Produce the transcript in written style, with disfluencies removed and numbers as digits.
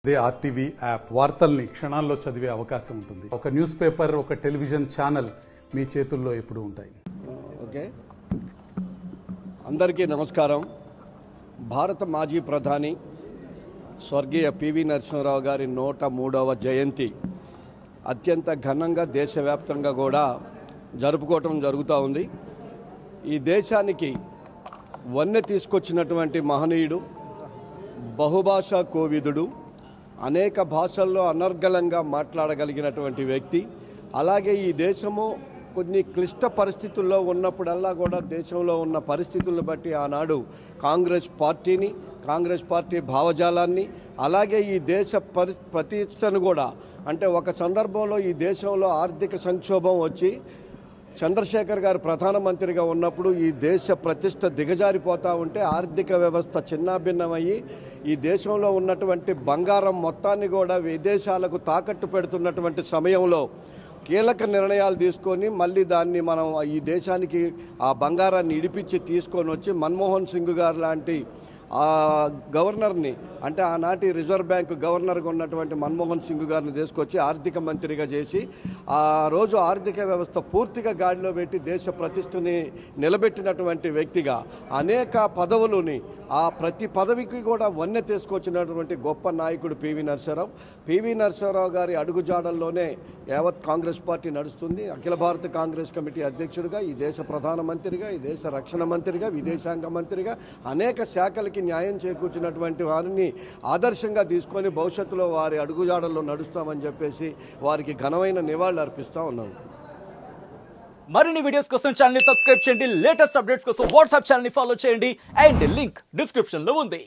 They RTV app వార్తల్ని క్షణాల్లో చదివే అవకాశం ఉంటుంది. ఒక న్యూస్ పేపర్, ఒక టెలివిజన్ ఛానల్ మీ చేతుల్లో ఎప్పుడూ ఉంటాయి. ఓకే, అందరికీ నమస్కారం. భారత మాజీ ప్రధాని స్వర్గీయ పివి నరసింహారావు గారి 103వ జయంతి అత్యంత ఘనంగా దేశవ్యాప్తంగా కూడా జరుపుకోవటం జరుగుతూ ఉంది. ఈ దేశానికి వన్నె తీసుకొచ్చినటువంటి మహనీయుడు, బహుభాషా కోవిదుడు, అనేక భాషల్లో అనర్గళంగా మాట్లాడగలిగినటువంటి వ్యక్తి. అలాగే ఈ దేశము కొన్ని క్లిష్ట పరిస్థితుల్లో ఉన్నప్పుడల్లా కూడా దేశంలో ఉన్న పరిస్థితులను బట్టి ఆనాడు కాంగ్రెస్ పార్టీ భావజాలాన్ని, అలాగే ఈ దేశ ప్రతిష్టను కూడా, అంటే ఒక సందర్భంలో ఈ దేశంలో ఆర్థిక సంక్షోభం వచ్చి చంద్రశేఖర్ గారు ప్రధానమంత్రిగా ఉన్నప్పుడు ఈ దేశ ప్రతిష్ట దిగజారిపోతూ ఉంటే ఆర్థిక వ్యవస్థ చిన్నాభిన్నమయ్యి ఈ దేశంలో ఉన్నటువంటి బంగారం మొత్తాన్ని కూడా విదేశాలకు తాకట్టు పెడుతున్నటువంటి సమయంలో కీలక నిర్ణయాలు తీసుకొని మళ్ళీ దాన్ని మనం ఈ దేశానికి ఆ బంగారాన్ని ఇడిపించి తీసుకొని వచ్చి మన్మోహన్ సింగ్ గారు లాంటి ఆ గవర్నర్ని, అంటే ఆనాటి రిజర్వ్ బ్యాంకు గవర్నర్గా ఉన్నటువంటి మన్మోహన్ సింగ్ గారిని తీసుకొచ్చి ఆర్థిక మంత్రిగా చేసి ఆ రోజు ఆర్థిక వ్యవస్థ పూర్తిగా గాడిలో పెట్టి దేశ ప్రతిష్టని నిలబెట్టినటువంటి వ్యక్తిగా అనేక పదవులని ఆ ప్రతి పదవికి కూడా వన్నె తీసుకొచ్చినటువంటి గొప్ప నాయకుడు పివి నరసింహారావు గారి అడుగుజాడల్లోనే యావత్ కాంగ్రెస్ పార్టీ నడుస్తుంది. అఖిల భారత కాంగ్రెస్ కమిటీ అధ్యక్షుడిగా, ఈ దేశ ప్రధానమంత్రిగా, ఈ దేశ రక్షణ మంత్రిగా, విదేశాంగ మంత్రిగా అనేక శాఖలకి న్యాయం చేకూర్చినటువంటి వారిని ఆదర్శంగా తీసుకొని భవిష్యత్తులో వారి అడుగుజాడల్లో నడుస్తామని చెప్పేసి వారికి ఘనమైన నివాళులు అర్పిస్తా ఉన్నాం. మరిన్ని వీడియోస్ కోసం ఛానల్ ని సబ్స్క్రైబ్ చేయండి. లేటెస్ట్ అప్డేట్స్ కోసం వాట్సాప్ ఛానల్ ని ఫాలో చేయండి. అండ్ లింక్ డిస్క్రిప్షన్ లో ఉంది.